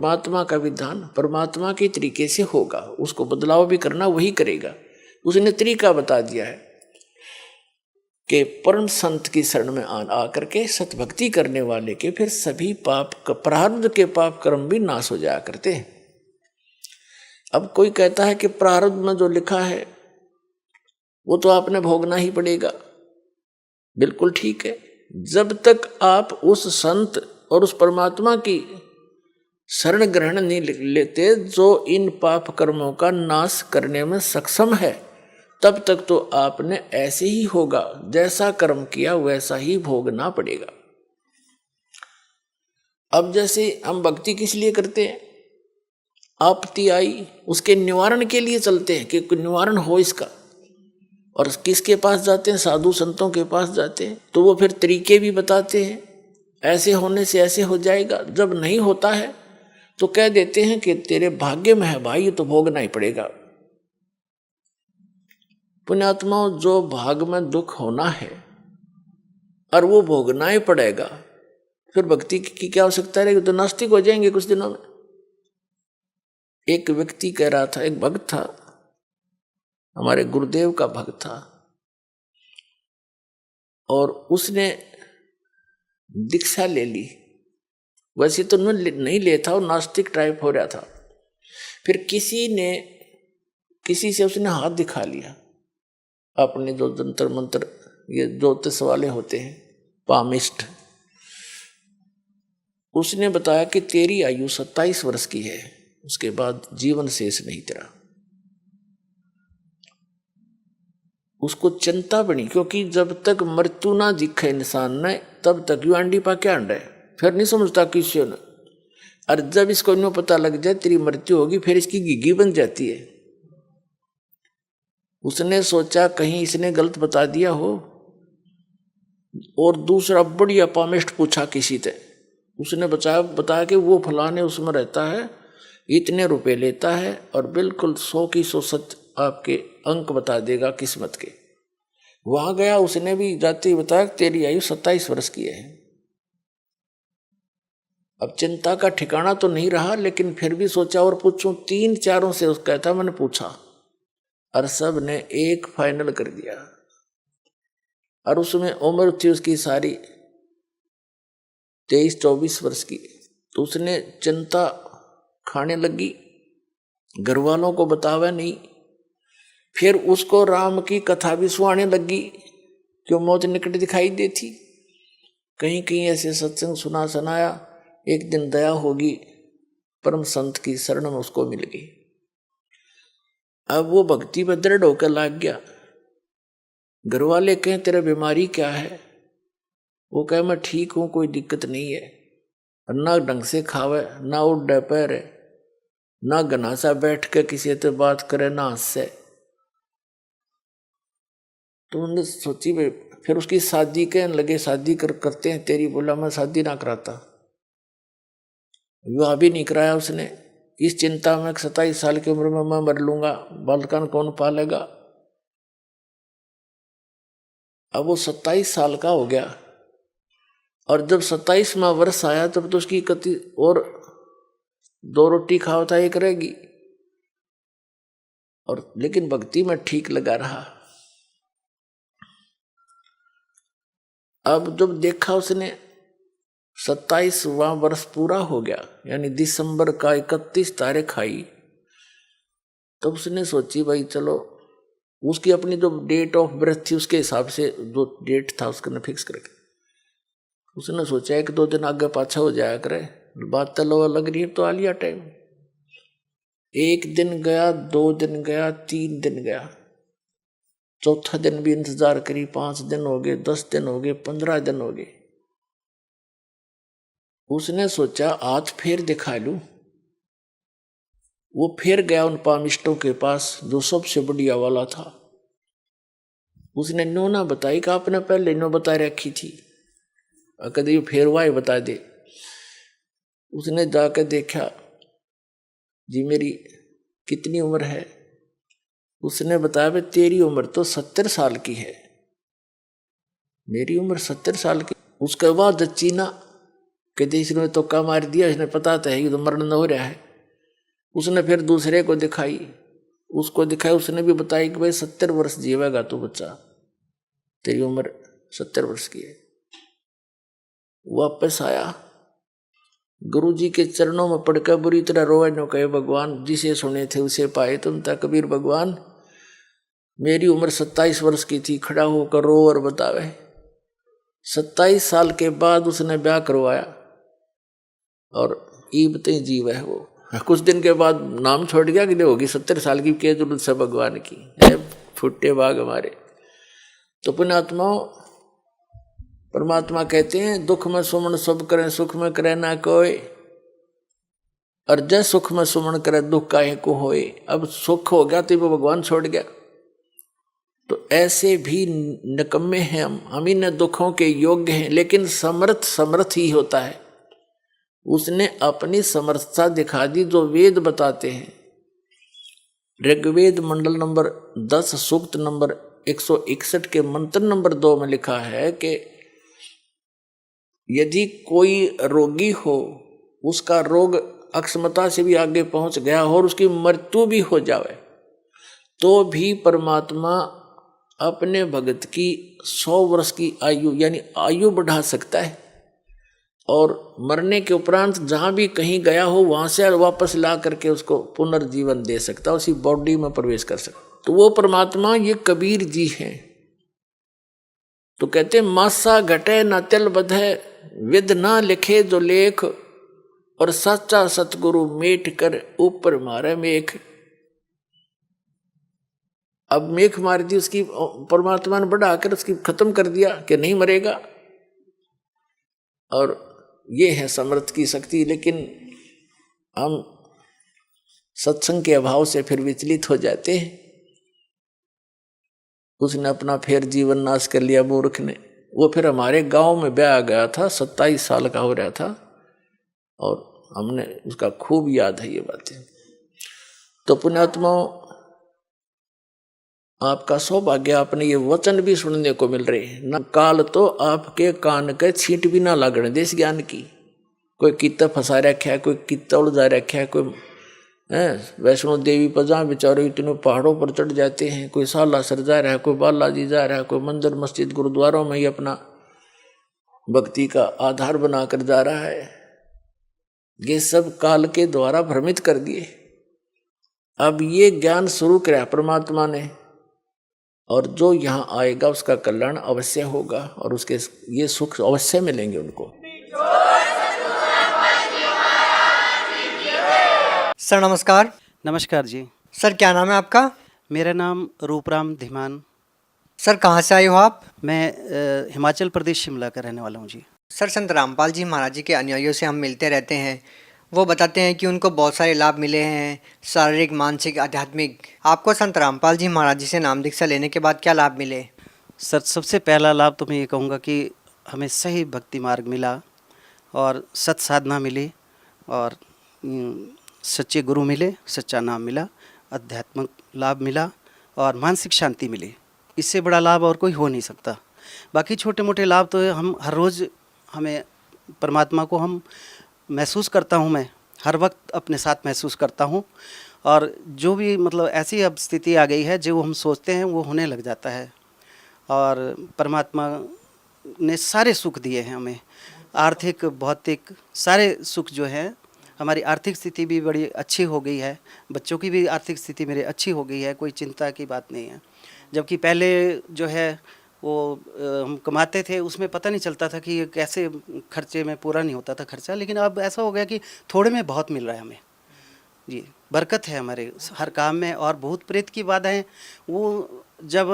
परमात्मा का विधान परमात्मा के तरीके से होगा, उसको बदलाव भी करना वही करेगा। उसने तरीका बता दिया है कि परम संत की शरण में आकर के सतभक्ति करने वाले के फिर सभी पाप प्रारब्ध के पाप कर्म भी नाश हो जाया करते हैं। अब कोई कहता है कि प्रारब्ध में जो लिखा है वो तो आपने भोगना ही पड़ेगा। बिल्कुल ठीक है, जब तक आप उस संत और उस परमात्मा की शरण ग्रहण नहीं लेते जो इन पाप कर्मों का नाश करने में सक्षम है, तब तक तो आपने ऐसे ही होगा, जैसा कर्म किया वैसा ही भोगना पड़ेगा। अब जैसे हम भक्ति किस लिए करते हैं, आपत्ति आई उसके निवारण के लिए चलते हैं कि निवारण हो इसका, और किसके पास जाते हैं, साधु संतों के पास जाते हैं, तो वो फिर तरीके भी बताते हैं, ऐसे होने से ऐसे हो जाएगा। जब नहीं होता है तो कह देते हैं कि तेरे भाग्य में है भाई, ये तो भोगना ही पड़ेगा। पुण्यात्माओं, जो भाग में दुख होना है और वो भोगना ही पड़ेगा, फिर भक्ति की क्या आवश्यकता रहेगी, तो नास्तिक हो जाएंगे कुछ दिनों में। एक व्यक्ति कह रहा था, एक भक्त था, हमारे गुरुदेव का भक्त था, और उसने दीक्षा ले ली। वैसे तो नहीं लेता, वो नास्तिक टाइप हो रहा था। फिर किसी से उसने हाथ दिखा लिया, अपने जो जंतर मंत्र ये ज्योतिष वाले होते हैं, पामिस्ट, उसने बताया कि तेरी आयु 27 वर्ष की है, उसके बाद जीवन शेष नहीं तेरा। उसको चिंता बनी, क्योंकि जब तक मृत्यु ना दिखे इंसान ने तब तक यू अंडी पा क्या अंडा है, फिर नहीं समझता किसी ने। और जब इसको नो पता लग जाए तेरी मृत्यु होगी, फिर इसकी घिघी बन जाती है। उसने सोचा कहीं इसने गलत बता दिया हो, और दूसरा बढ़िया पामिस्ट पूछा किसी से, उसने बताया कि वो फलाने उसमें रहता है, इतने रुपए लेता है और बिल्कुल 100 की 100 सच आपके अंक बता देगा किस्मत के। वहां गया, उसने भी जाते ही बताया तेरी आयु 27 वर्ष की है। अब चिंता का ठिकाना तो नहीं रहा, लेकिन फिर भी सोचा और पूछूं, 3-4 से उसका था, मैंने पूछा और सब ने एक फाइनल कर दिया। और उसमें उम्र थी उसकी सारी 23-24 वर्ष की। तो उसने चिंता खाने लगी, घर वालों को बतावा नहीं। फिर उसको राम की कथा भी सुनाने लगी, क्यों मौत निकट दिखाई देती। कहीं कहीं ऐसे सत्संग सुनाया, एक दिन दया होगी, परम संत की शरण में उसको मिल गई। अब वो भक्ति पर दृढ़ होकर लाग गया। घर वाले कहें तेरा बीमारी क्या है, वो कहे मैं ठीक हूं, कोई दिक्कत नहीं है। ना ढंग से खावे, ना उड़ पैर, ना घनासा बैठ के किसी से बात करे, ना हंसे। तो उन्होंने सोची भाई, फिर उसकी शादी कहने लगे, शादी करते हैं तेरी। बोला मैं शादी ना कराता, विवाह भी नहीं कराया उसने। इस चिंता में 27 साल की उम्र में मैं मर लूंगा, बालकान कौन पालेगा। अब वो 27 साल का हो गया, और जब 27वां वर्ष आया तब तो उसकी कति और 2 रोटी खाओ था, एक रहेगी। और लेकिन भक्ति में ठीक लगा रहा। अब जब देखा उसने 27वां वर्ष पूरा हो गया, यानी दिसंबर का 31 तारीख आई, तब उसने सोची भाई चलो, उसकी अपनी जो डेट ऑफ बर्थ थी उसके हिसाब से जो डेट था उसने फिक्स करके उसने सोचा 1-2 दिन आगे पाछा हो जाया करे, बात तो लग रही है, तो आ लिया टाइम। 1 दिन गया, 2 दिन गया, 3 दिन गया, चौथा दिन भी इंतजार करी, 5 दिन हो गए, 10 दिन हो गए, 15 दिन हो गए। उसने सोचा हाथ फेर दिखा लूं। वो फिर गया उन पामिस्टों के पास जो सबसे बढ़िया वाला था। उसने नो ना बताई कि आपने पहले नो बता रखी थी, कभी फिर वाई बता दे। उसने जाकर देखा, जी मेरी कितनी उम्र है। उसने बताया भाई तेरी उम्र तो 70 साल की है। मेरी उम्र 70 साल की। उसके बाद चीना कहते इसने तुक्का मार दिया, इसने पता था कि तो मरण हो रहा है। उसने फिर दूसरे को दिखाई, उसको दिखाई, उसने भी बताया कि भाई 70 वर्ष जीवेगा तू बच्चा, तेरी उम्र 70 वर्ष की है। वापस आया, गुरु जी के चरणों में पड़कर बुरी तरह रोए, नो कहे भगवान जिसे सुने थे उसे पाए तुम था। कबीर भगवान मेरी उम्र 27 वर्ष की थी, खड़ा होकर रो और बतावे। 27 साल के बाद उसने ब्याह करवाया और ईबते जीव है वो। कुछ दिन के बाद नाम छोड़ गया कि होगी 70 साल की, के जरूरत से भगवान की है, फुट्टे भाग हमारे। तो पुण्यात्माओं, परमात्मा कहते हैं दुख में सुमन सब करें, सुख में करे ना कोई, और जय सुख में सुमन करे दुख काहे को होए। अब सुख हो गया तो वो भगवान छोड़ गया। तो ऐसे भी निकम्मे हैं हम ही न दुखों के योग्य हैं, लेकिन समर्थ ही होता है। उसने अपनी समर्थता दिखा दी जो वेद बताते हैं। ऋग्वेद मंडल नंबर 10 सूक्त नंबर 161 के मंत्र नंबर 2 में लिखा है कि यदि कोई रोगी हो, उसका रोग अक्षमता से भी आगे पहुंच गया हो और उसकी मृत्यु भी हो जाए, तो भी परमात्मा अपने भगत की 100 वर्ष की आयु यानी आयु बढ़ा सकता है, और मरने के उपरांत जहां भी कहीं गया हो वहां से वापस ला करके उसको पुनर्जीवन दे सकता, उसी बॉडी में प्रवेश कर सकता। तो वो परमात्मा ये कबीर जी हैं। तो कहते मासा घटे न तिल बधे, विद ना लिखे जो लेख, और सच्चा सतगुरु मेट कर ऊपर मारे मेख। अब मेख मार दी उसकी, परमात्मा ने बढ़ाकर उसकी खत्म कर दिया कि नहीं मरेगा। और ये है समर्थ की शक्ति। लेकिन हम सत्संग के अभाव से फिर विचलित हो जाते हैं। उसने अपना फिर जीवन नाश कर लिया मूर्ख ने। वो फिर हमारे गांव में ब्याह गया था, 27 साल का हो रहा था, और हमने उसका खूब याद है ये बातें। तो पुण्यात्माओं, आपका सौभाग्य, आपने ये वचन भी सुनने को मिल रहे हैं। न काल तो आपके कान के छींट भी ना लागने देश ज्ञान की। कोई कितना फंसा रखा है, कोई कितना उलझा रखा है, कोई वैष्णो देवी पर जहाँ बेचारे इतने पहाड़ों पर चढ़ जाते हैं, कोई सालासर जा रहा है, कोई बालाजी जा रहा है, कोई मंदिर मस्जिद गुरुद्वारों में ही अपना भक्ति का आधार बनाकर जा रहा है। ये सब काल के द्वारा भ्रमित कर दिए। अब ये ज्ञान शुरू किया परमात्मा ने, और जो यहाँ आएगा उसका कल्याण अवश्य होगा, और उसके ये सुख अवश्य मिलेंगे उनको। सर नमस्कार। नमस्कार जी। सर क्या नाम है आपका? मेरा नाम रूपराम धीमान। सर कहाँ से आए हो आप? मैं हिमाचल प्रदेश शिमला का रहने वाला हूँ जी। सर संत रामपाल जी महाराज जी के अनुयायियों से हम मिलते रहते हैं। वो बताते हैं कि उनको बहुत सारे लाभ मिले हैं, शारीरिक, मानसिक, आध्यात्मिक। आपको संत रामपाल जी महाराज जी से नाम दीक्षा लेने के बाद क्या लाभ मिले? सर सबसे पहला लाभ तो मैं ये कहूँगा कि हमें सही भक्ति मार्ग मिला, और सत साधना मिली, और सच्चे गुरु मिले, सच्चा नाम मिला, आध्यात्मिक लाभ मिला, और मानसिक शांति मिली। इससे बड़ा लाभ और कोई हो नहीं सकता। बाकी छोटे मोटे लाभ तो हम हर रोज़, हमें परमात्मा को हम महसूस करता हूँ, मैं हर वक्त अपने साथ महसूस करता हूँ, और जो भी मतलब ऐसी अब स्थिति आ गई है जो हम सोचते हैं वो होने लग जाता है। और परमात्मा ने सारे सुख दिए हैं हमें, आर्थिक, भौतिक, सारे सुख जो हैं। हमारी आर्थिक स्थिति भी बड़ी अच्छी हो गई है, बच्चों की भी आर्थिक स्थिति मेरी अच्छी हो गई है, कोई चिंता की बात नहीं है। जबकि पहले जो है वो हम कमाते थे, उसमें पता नहीं चलता था कि ये कैसे खर्चे में पूरा नहीं होता था खर्चा। लेकिन अब ऐसा हो गया कि थोड़े में बहुत मिल रहा है हमें जी। बरकत है हमारे हर काम में। और भूत प्रेत की बाधाएं, वो जब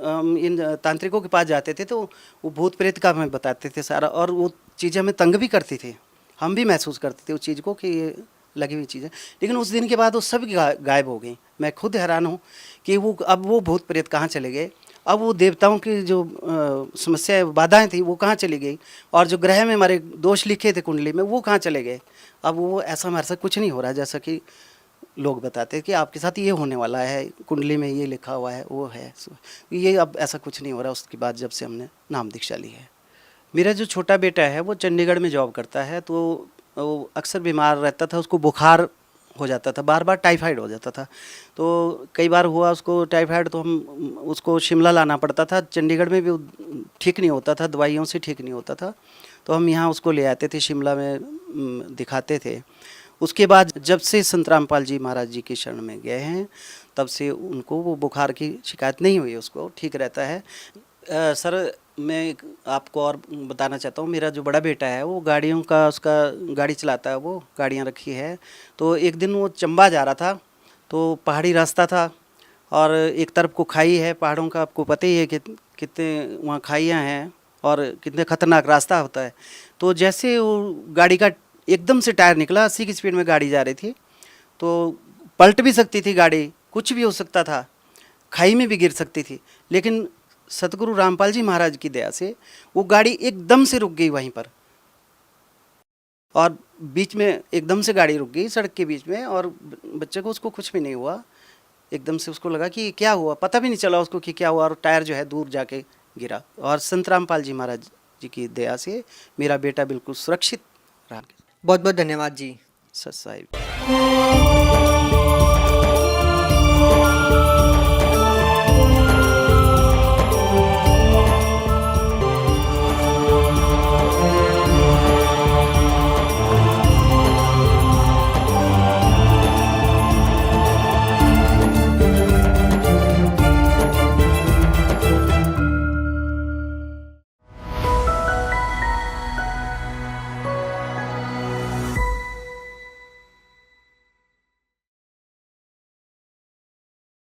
हम इन तांत्रिकों के पास जाते थे तो वो भूत प्रेत का हमें बताते थे सारा, और वो चीज़ें हमें तंग भी करती थी। हम भी महसूस करते थे उस चीज़ को कि ये लगी हुई चीज़ें। लेकिन उस दिन के बाद वो सब गायब हो गई। मैं खुद हैरान हूँ कि वो अब वो भूत प्रेत कहाँ चले गए। अब वो देवताओं की जो समस्याएं, बाधाएं थी, वो कहाँ चली गई। और जो ग्रह में हमारे दोष लिखे थे कुंडली में, वो कहाँ चले गए। अब वो ऐसा हमारे साथ कुछ नहीं हो रहा जैसा कि लोग बताते हैं कि आपके साथ ये होने वाला है, कुंडली में ये लिखा हुआ है, वो है। ये अब ऐसा कुछ नहीं हो रहा उसके बाद, जब से हमने नाम दीक्षा ली है मेरा जो छोटा बेटा है वो चंडीगढ़ में जॉब करता है, तो वो अक्सर बीमार रहता था, उसको बुखार हो जाता था, बार बार टाइफाइड हो जाता था। तो कई बार हुआ उसको टाइफाइड, तो हम उसको शिमला लाना पड़ता था। चंडीगढ़ में भी ठीक नहीं होता था, दवाइयों से ठीक नहीं होता था, तो हम यहाँ उसको ले आते थे, शिमला में दिखाते थे। उसके बाद जब से संत रामपाल जी महाराज जी की शरण में गए हैं, तब से उनको वो बुखार की शिकायत नहीं हुई, उसको ठीक रहता है। सर, मैं आपको और बताना चाहता हूँ, मेरा जो बड़ा बेटा है वो गाड़ियों का, उसका गाड़ी चलाता है, वो गाड़ियाँ रखी है। तो एक दिन वो चंबा जा रहा था, तो पहाड़ी रास्ता था और एक तरफ को खाई है पहाड़ों का, आपको पता ही है कि कितने वहाँ खाइयाँ हैं और कितने खतरनाक रास्ता होता है। तो जैसे वो गाड़ी का एकदम से टायर निकला, 80 की स्पीड में गाड़ी जा रही थी, तो पलट भी सकती थी गाड़ी, कुछ भी हो सकता था, खाई में भी गिर सकती थी, लेकिन सतगुरु रामपाल जी महाराज की दया से वो गाड़ी एकदम से रुक गई वहीं पर, और बीच में एकदम से गाड़ी रुक गई सड़क के बीच में, और बच्चे को, उसको कुछ भी नहीं हुआ। एकदम से उसको लगा कि क्या हुआ, पता भी नहीं चला उसको कि क्या हुआ, और टायर जो है दूर जाके गिरा। और संत रामपाल जी महाराज जी की दया से मेरा बेटा बिल्कुल सुरक्षित रहा। बहुत बहुत धन्यवाद जी। सत साहिब।